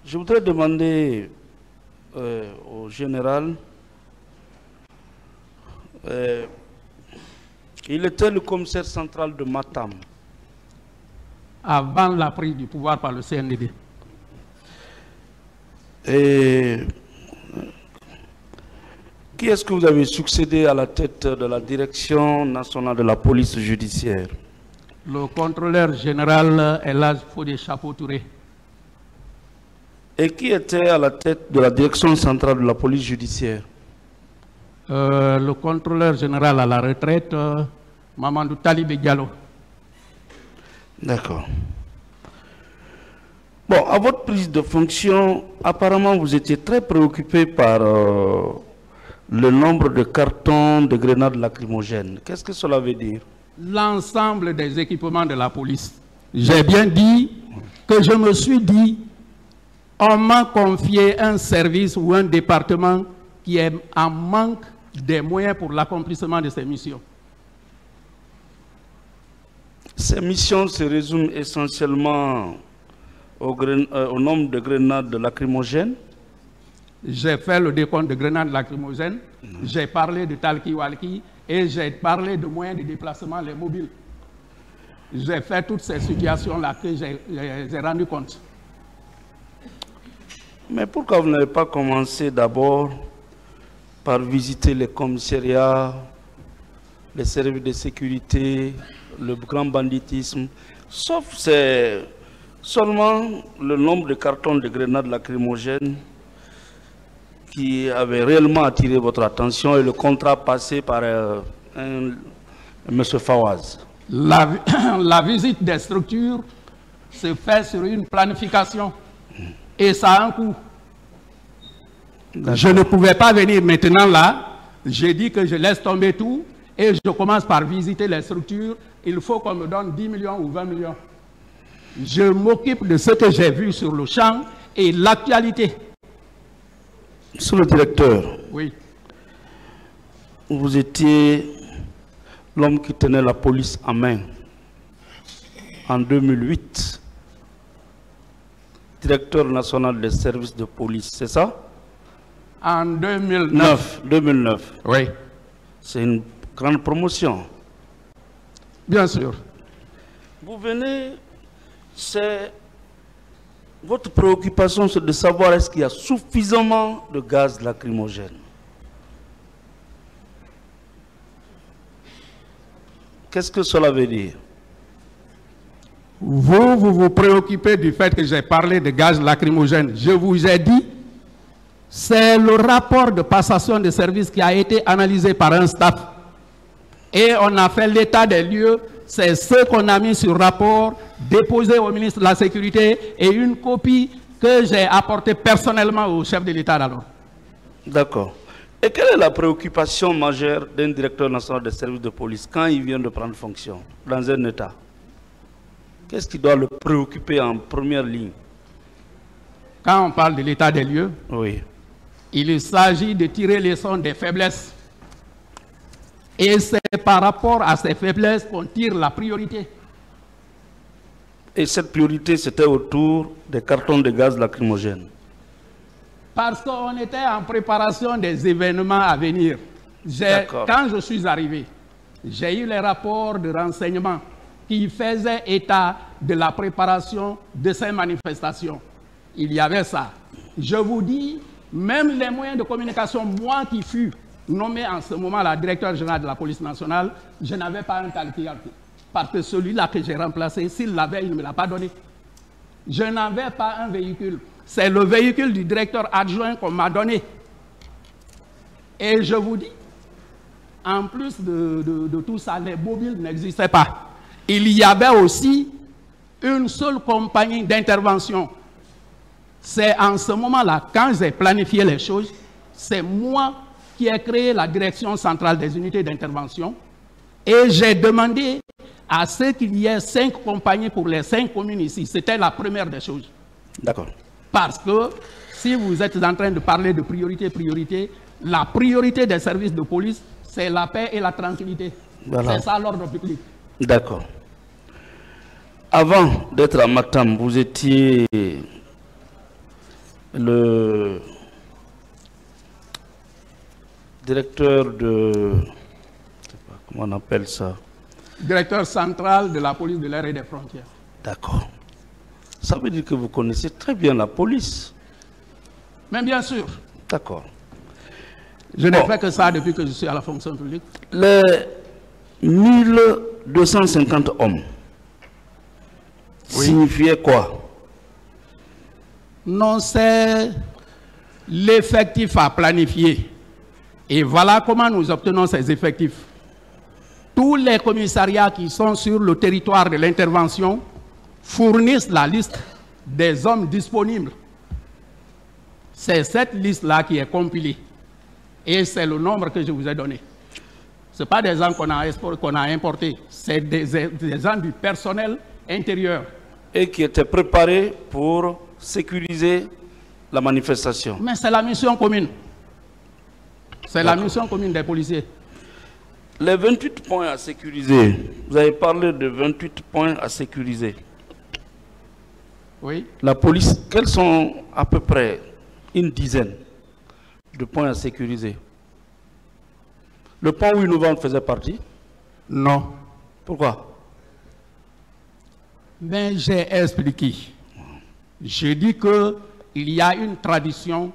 Je voudrais demander au général, il était le commissaire central de Matam. Avant la prise du pouvoir par le CNDD. Et qui est-ce que vous avez succédé à la tête de la direction nationale de la police judiciaire? Le contrôleur général Elhadji Fodé Chapeau Touré. Et qui était à la tête de la direction centrale de la police judiciaire? Le contrôleur général à la retraite, Mamadou Talibé Diallo. D'accord. Bon, à votre prise de fonction, apparemment vous étiez très préoccupé par le nombre de cartons de grenades lacrymogènes. Qu'est-ce que cela veut dire? L'ensemble des équipements de la police. J'ai bien dit que je me suis dit, on m'a confié un service ou un département qui est en manque des moyens pour l'accomplissement de ses missions. Ces missions se résument essentiellement au nombre de grenades lacrymogènes. J'ai fait le décompte de grenades lacrymogènes, j'ai parlé de talkie-walkie et j'ai parlé de moyens de déplacement, les mobiles. J'ai fait toutes ces situations-là que j'ai rendu compte. Mais pourquoi vous n'avez pas commencé d'abord par visiter les commissariats, les services de sécurité, le grand banditisme, sauf c'est seulement le nombre de cartons de grenades lacrymogènes qui avait réellement attiré votre attention et le contrat passé par M. Fawaz? La visite des structures se fait sur une planification et ça a un coût. Je ne pouvais pas venir maintenant là, j'ai dit que je laisse tomber tout et je commence par visiter les structures. Il faut qu'on me donne 10 millions ou 20 millions. Je m'occupe de ce que j'ai vu sur le champ et l'actualité. Monsieur le directeur, oui. Vous étiez l'homme qui tenait la police en main en 2008, directeur national des services de police, c'est ça? En 2009. 2009. Oui. C'est une grande promotion. Bien sûr. Vous venez, c'est... Votre préoccupation, c'est de savoir est-ce qu'il y a suffisamment de gaz lacrymogène. Qu'est-ce que cela veut dire? Vous vous préoccupez du fait que j'ai parlé de gaz lacrymogène. Je vous ai dit, c'est le rapport de passation de service qui a été analysé par un staff. Et on a fait l'état des lieux. C'est ce qu'on a mis sur rapport, déposé au ministre de la Sécurité et une copie que j'ai apportée personnellement au chef de l'État alors. D'accord. Et quelle est la préoccupation majeure d'un directeur national des services de police quand il vient de prendre fonction dans un État? Qu'est-ce qui doit le préoccuper en première ligne? Quand on parle de l'état des lieux, oui, il s'agit de tirer les leçons des faiblesses. Et c'est par rapport à ces faiblesses qu'on tire la priorité. Et cette priorité, c'était autour des cartons de gaz lacrymogène? Parce qu'on était en préparation des événements à venir. Quand je suis arrivé, j'ai eu les rapports de renseignement qui faisaient état de la préparation de ces manifestations. Il y avait ça. Je vous dis, même les moyens de communication, moi qui fus nommé en ce moment-là directeur général de la police nationale, je n'avais pas un talkie. Parce que celui-là que j'ai remplacé, s'il l'avait, il ne me l'a pas donné. Je n'avais pas un véhicule. C'est le véhicule du directeur adjoint qu'on m'a donné. Et je vous dis, en plus de tout ça, les mobiles n'existaient pas. Il y avait aussi une seule compagnie d'intervention. C'est en ce moment-là, quand j'ai planifié les choses, c'est moi qui ai créé la direction centrale des unités d'intervention et j'ai demandé à ce qu'il y ait 5 compagnies pour les 5 communes ici. C'était la première des choses. D'accord. Parce que si vous êtes en train de parler de priorité, la priorité des services de police, c'est la paix et la tranquillité. Voilà. C'est ça l'ordre public. D'accord. Avant d'être à Matam, vous étiez le directeur de... Je sais pas comment on appelle ça. Directeur central de la police de l'air et des frontières. D'accord. Ça veut dire que vous connaissez très bien la police. Mais bien sûr. D'accord. Je n'ai fait que ça depuis que je suis à la fonction publique. Les 1250 hommes signifiaient quoi? Non, c'est l'effectif à planifier. Et voilà comment nous obtenons ces effectifs. Tous les commissariats qui sont sur le territoire de l'intervention fournissent la liste des hommes disponibles. C'est cette liste-là qui est compilée. Et c'est le nombre que je vous ai donné. Ce n'est pas des gens qu'on a importés, c'est des gens du personnel intérieur. Et qui étaient préparés pour sécuriser la manifestation. Mais c'est la mission commune. C'est la mission commune des policiers. Les 28 points à sécuriser, vous avez parlé de 28 points à sécuriser. Oui. La police, quels sont à peu près une dizaine de points à sécuriser? Le pont 8 novembre faisait partie? Non. Pourquoi? Mais j'ai expliqué. J'ai dit qu'il y a une tradition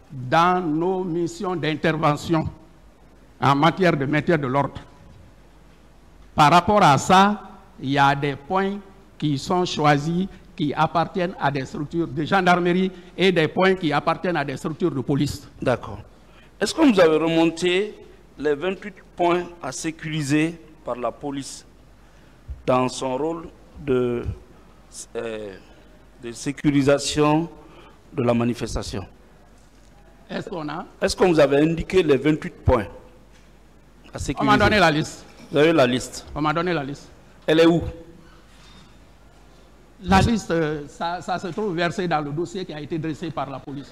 dans nos missions d'intervention en matière de maintien de l'ordre. Par rapport à ça, il y a des points qui sont choisis qui appartiennent à des structures de gendarmerie et des points qui appartiennent à des structures de police. D'accord. Est-ce que vous avez remonté les 28 points à sécuriser par la police dans son rôle de sécurisation de la manifestation? Est-ce qu'on vous avait indiqué les 28 points à sécuriser? On m'a donné la liste. Vous avez la liste? On m'a donné la liste. Elle est où? La liste, ça se trouve versé dans le dossier qui a été dressé par la police.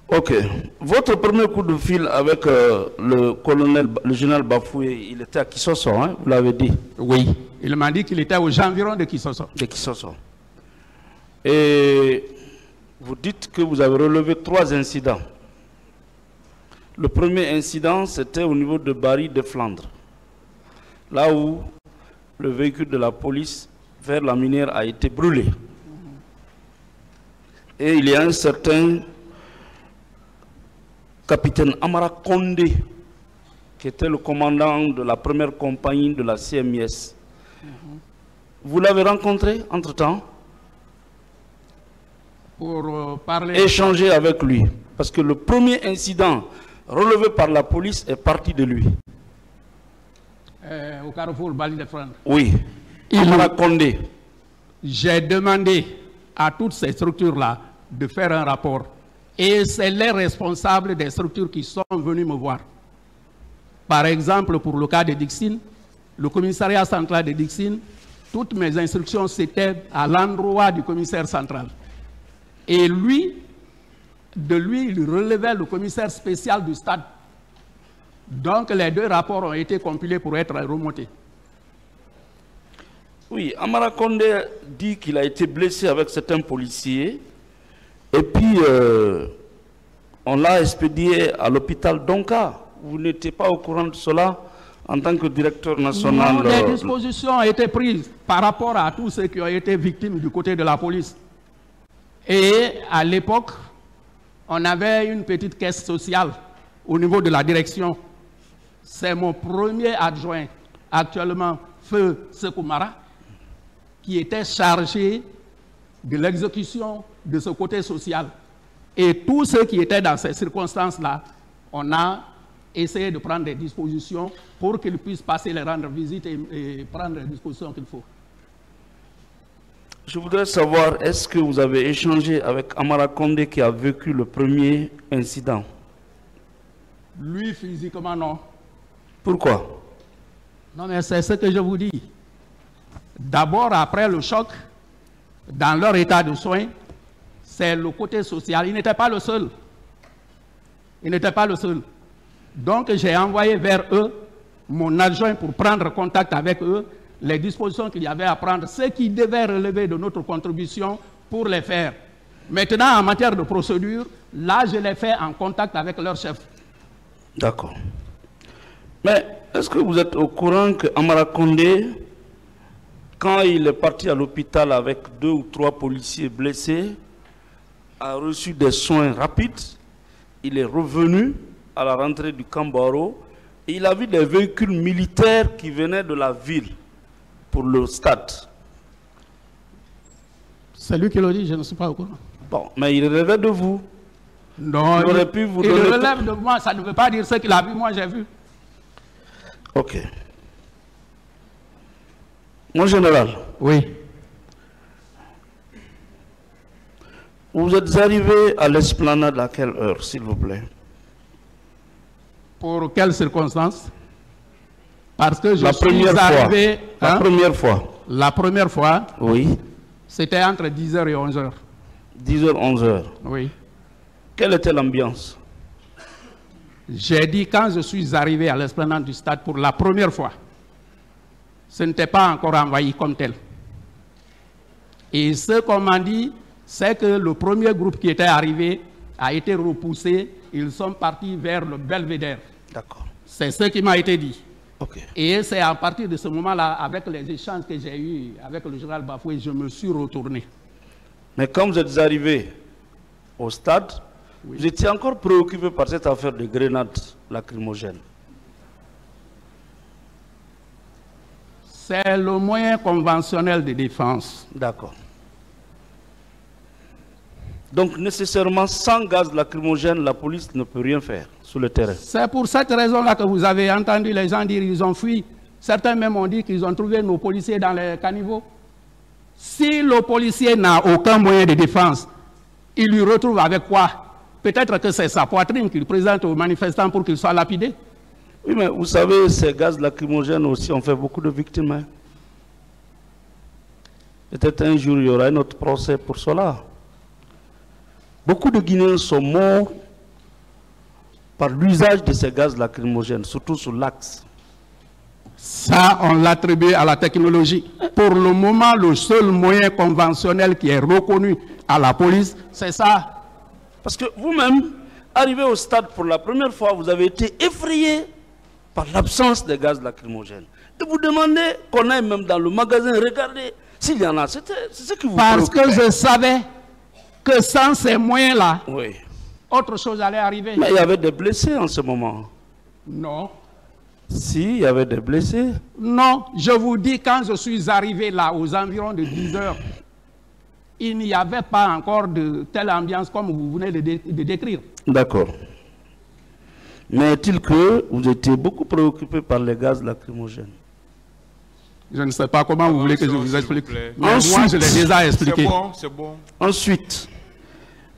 Ok. Votre premier coup de fil avec le général Bafoué, il était à Kissoso, hein, vous l'avez dit? Oui. Il m'a dit qu'il était aux environs de Kissoso. De Kissoso. Et vous dites que vous avez relevé 3 incidents. Le premier incident, c'était au niveau de Barry de Flandre, là où le véhicule de la police vers la minière a été brûlé. Et il y a un certain capitaine Amara Kondé, qui était le commandant de la première compagnie de la CMIS. Vous l'avez rencontré entre-temps? Pour parler... Échanger avec lui. Parce que le premier incident relevé par la police est parti de lui. Au carrefour Bali de Flandre. Oui. Amara Kondé. J'ai demandé à toutes ces structures-là de faire un rapport. Et c'est les responsables des structures qui sont venus me voir. Par exemple, pour le cas de Dixine, le commissariat central de Dixine, toutes mes instructions, c'était à l'endroit du commissaire central. Et lui, il relevait le commissaire spécial du stade. Donc, les 2 rapports ont été compilés pour être remontés. Oui, Amara Kondé dit qu'il a été blessé avec certains policiers. Et puis, on l'a expédié à l'hôpital Donka. Vous n'étiez pas au courant de cela en tant que directeur national? Non, les dispositions ont été prises par rapport à tous ceux qui ont été victimes du côté de la police. Et à l'époque, on avait une petite caisse sociale au niveau de la direction. C'est mon premier adjoint, actuellement Feu Sekoumara, qui était chargé de l'exécution de ce côté social. Et tous ceux qui étaient dans ces circonstances-là, on a essayé de prendre des dispositions pour qu'ils puissent passer les rendre visite et prendre les dispositions qu'il faut. Je voudrais savoir, est-ce que vous avez échangé avec Amara Kondé qui a vécu le premier incident? Lui, physiquement, non. Pourquoi? Non, mais c'est ce que je vous dis. D'abord, après le choc, dans leur état de soins, c'est le côté social. Il n'était pas le seul. Il n'était pas le seul. Donc, j'ai envoyé vers eux mon adjoint pour prendre contact avec eux, les dispositions qu'il y avait à prendre, ce qui devait relever de notre contribution pour les faire. Maintenant, en matière de procédure, là, je l'ai fait en contact avec leur chef. D'accord. Mais est-ce que vous êtes au courant qu'Amara Condé, quand il est parti à l'hôpital avec 2 ou 3 policiers blessés, a reçu des soins rapides, il est revenu à la rentrée du Cambaro et il a vu des véhicules militaires qui venaient de la ville pour le stade. C'est lui qui l'a dit, je ne suis pas au courant. Bon, mais il rêvait de vous. Non, il aurait pu vous il donner... relève de moi, ça ne veut pas dire ce qu'il a vu, moi j'ai vu. Ok. Mon général. Oui. Vous êtes arrivé à l'esplanade à quelle heure, s'il vous plaît? Pour quelles circonstances? Parce que je la suis arrivé... La première fois. La première fois? Oui. C'était entre 10h et 11h. 10h, 11h. Oui. Quelle était l'ambiance? J'ai dit quand je suis arrivé à l'esplanade du stade pour la première fois, ce n'était pas encore envahi comme tel. Et ce qu'on m'a dit, c'est que le premier groupe qui était arrivé a été repoussé. Ils sont partis vers le Belvédère. D'accord. C'est ce qui m'a été dit. Okay. Et c'est à partir de ce moment-là, avec les échanges que j'ai eus avec le général Bafoué, je me suis retourné. Mais quand vous êtes arrivé au stade, oui, vous étiez encore préoccupé par cette affaire de grenades lacrymogènes. C'est le moyen conventionnel de défense. D'accord. Donc nécessairement, sans gaz lacrymogène, la police ne peut rien faire sur le terrain. C'est pour cette raison-là que vous avez entendu les gens dire qu'ils ont fui. Certains même ont dit qu'ils ont trouvé nos policiers dans les caniveaux. Si le policier n'a aucun moyen de défense, il lui retrouve avec quoi? Peut-être que c'est sa poitrine qu'il présente aux manifestants pour qu'il soit lapidé. Oui, mais vous savez, ces gaz lacrymogènes aussi ont fait beaucoup de victimes. Hein. Peut-être un jour, il y aura un autre procès pour cela. Beaucoup de Guinéens sont morts par l'usage de ces gaz lacrymogènes, surtout sur l'axe. Ça, on l'attribue à la technologie. Pour le moment, le seul moyen conventionnel qui est reconnu à la police, c'est ça. Parce que vous-même, arrivé au stade pour la première fois, vous avez été effrayé par l'absence de gaz lacrymogènes. Et vous demandez qu'on aille même dans le magasin regarder s'il y en a. C'est ce qui vous Parce préoccupait. que je savais que sans ces moyens-là, oui, autre chose allait arriver. Mais il y avait des blessés en ce moment. Non. Si, il y avait des blessés. Non, je vous dis, quand je suis arrivé là, aux environs de 10 heures, il n'y avait pas encore de telle ambiance comme vous venez de décrire. D'accord. Mais est-il que vous étiez beaucoup préoccupé par les gaz lacrymogènes? Je ne sais pas comment vous voulez que je vous explique. Mais ensuite, moi, je l'ai déjà expliqué. C'est bon. Ensuite,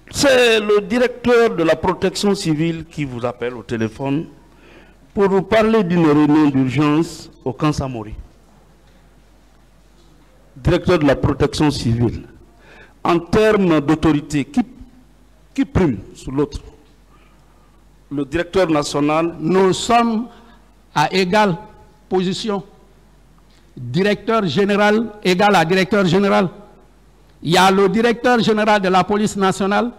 c'est le directeur de la protection civile qui vous appelle au téléphone pour vous parler d'une réunion d'urgence au camp Samori. Directeur de la protection civile. En termes d'autorité, qui prime sur l'autre? Le directeur national? Nous sommes à égale position. Directeur général égal à directeur général. Il y a le directeur général de la police nationale,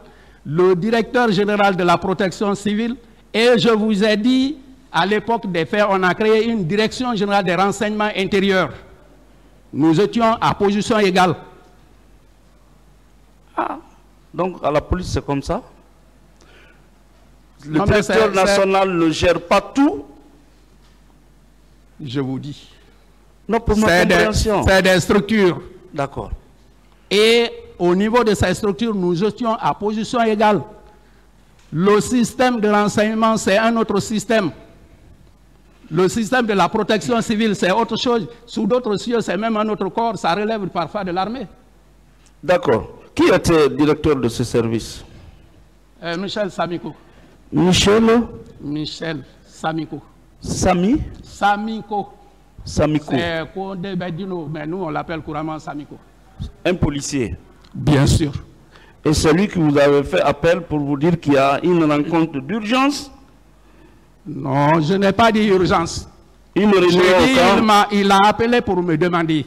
le directeur général de la protection civile, et je vous ai dit, à l'époque des faits, on a créé une direction générale des renseignements intérieurs. Nous étions à position égale. Ah, donc à la police c'est comme ça? Le directeur national ne gère pas tout? Je vous dis. Non, pour ma compréhension. C'est des structures. D'accord. Et au niveau de ces structures, nous étions à position égale. Le système de renseignement, c'est un autre système. Le système de la protection civile, c'est autre chose. Sous d'autres cieux, c'est même un autre corps. Ça relève parfois de l'armée. D'accord. Qui était directeur de ce service? Michel Samiko. Michel Samiko. Sami? Samiko. Samiko. C'est Condé Bedino, mais nous on l'appelle couramment Samiko. Un policier? Bien sûr. Et c'est lui qui vous avait fait appel pour vous dire qu'il y a une rencontre d'urgence? Non, je n'ai pas dit urgence. Une réunion il a appelé pour me demander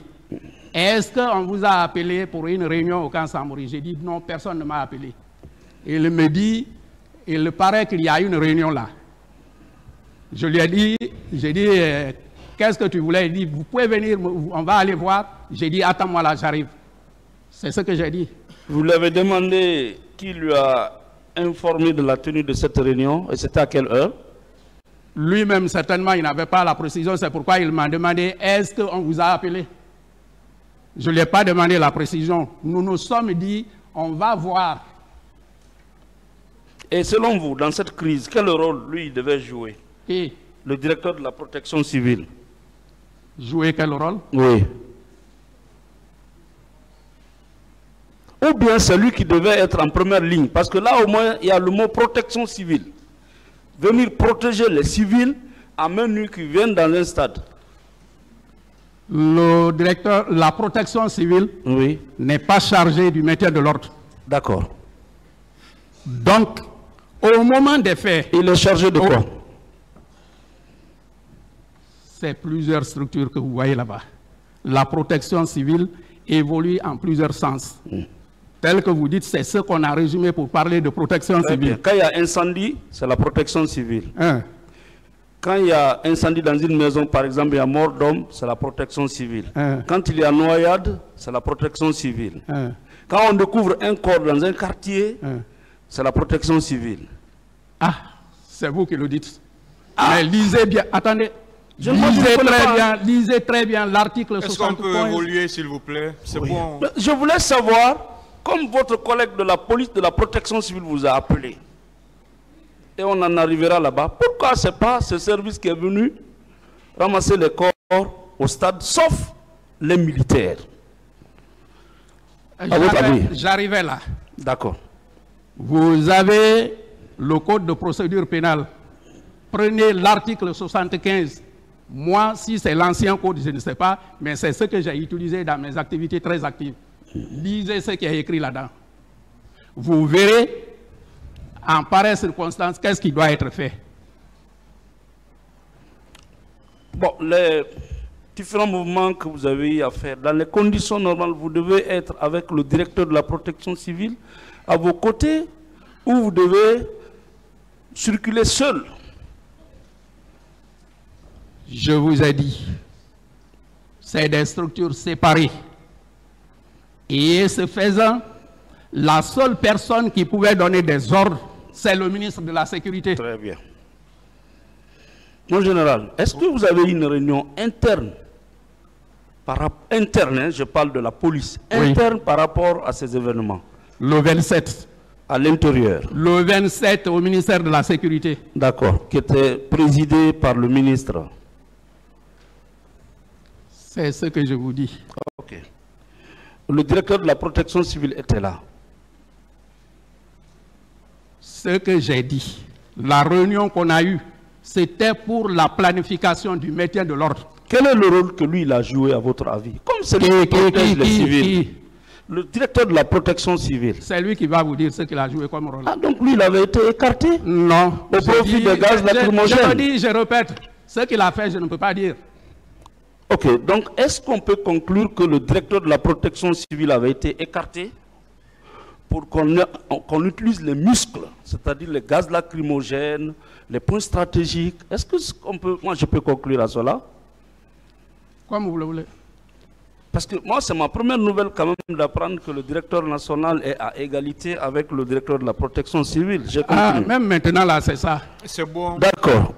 est-ce qu'on vous a appelé pour une réunion au camp Samori? J'ai dit non, personne ne m'a appelé. Il me dit, il paraît qu'il y a une réunion là. Je lui ai dit, j'ai dit, qu'est-ce que tu voulais? Il dit, vous pouvez venir, on va aller voir. J'ai dit, attends-moi là, j'arrive. C'est ce que j'ai dit. Vous lui avez demandé qui lui a informé de la tenue de cette réunion et c'était à quelle heure? Lui-même, certainement, il n'avait pas la précision. C'est pourquoi il m'a demandé, est-ce qu'on vous a appelé? Je ne lui ai pas demandé la précision. Nous nous sommes dit, on va voir. Et selon vous, dans cette crise, quel rôle lui devait jouer? Et le directeur de la protection civile. Jouer quel rôle? Oui. Ou bien c'est lui qui devait être en première ligne. Parce que là, au moins, il y a le mot protection civile. Venir protéger les civils à main nue qui viennent dans un stade. Le directeur, la protection civile n'est pas chargé du maintien de l'ordre. D'accord. Donc, au moment des faits... Il est chargé de quoi? C'est plusieurs structures que vous voyez là-bas. La protection civile évolue en plusieurs sens. Tel que vous dites, c'est ce qu'on a résumé pour parler de protection civile. Quand il y a incendie, c'est la protection civile. Quand il y a incendie dans une maison, par exemple, il y a mort d'homme, c'est la protection civile. Quand il y a noyade, c'est la protection civile. Quand on découvre un corps dans un quartier, c'est la protection civile. Ah, c'est vous qui le dites. Mais lisez bien, attendez. Lisez très bien l'article 60. Est-ce qu'on peut évoluer, s'il vous plaît? C'est bon. Je voulais savoir, comme votre collègue de la police de la protection civile vous a appelé, et on en arrivera là-bas, pourquoi ce n'est pas ce service qui est venu ramasser les corps au stade, sauf les militaires? J'arrivais là. D'accord. Vous avez le code de procédure pénale. Prenez l'article 75. Moi, si c'est l'ancien code, je ne sais pas, mais c'est ce que j'ai utilisé dans mes activités très actives. Lisez ce qui est écrit là-dedans. Vous verrez, en pareille circonstance, qu'est-ce qui doit être fait. Bon, les différents mouvements que vous avez eu à faire, dans les conditions normales, vous devez être avec le directeur de la protection civile à vos côtés, ou vous devez circuler seul. Je vous ai dit, c'est des structures séparées. Et ce faisant, la seule personne qui pouvait donner des ordres, c'est le ministre de la Sécurité. Très bien. Mon général, est-ce que vous avez eu une réunion interne, je parle de la police, interne par rapport à ces événements? Le 27. À l'intérieur? Le 27 au ministère de la Sécurité. D'accord, qui était présidé par le ministre. C'est ce que je vous dis. Ok. Le directeur de la protection civile était là. Ce que j'ai dit, la réunion qu'on a eue, c'était pour la planification du maintien de l'ordre. Quel est le rôle que lui, il a joué à votre avis? Comme c'est lui qui protège les civils. Le directeur de la protection civile. C'est lui qui va vous dire ce qu'il a joué comme rôle. Ah, donc lui, il avait été écarté? Non. Au profit des gaz lacrymogènes? Je dis, je répète, ce qu'il a fait, je ne peux pas dire. Ok, donc est-ce qu'on peut conclure que le directeur de la protection civile avait été écarté pour qu'on utilise les muscles, c'est-à-dire les gaz lacrymogènes, les points stratégiques? Est-ce que moi je peux conclure à cela? Comme vous le voulez. Parce que moi, c'est ma première nouvelle quand même d'apprendre que le directeur national est à égalité avec le directeur de la protection civile. Ah, même maintenant là, c'est ça. C'est bon. D'accord.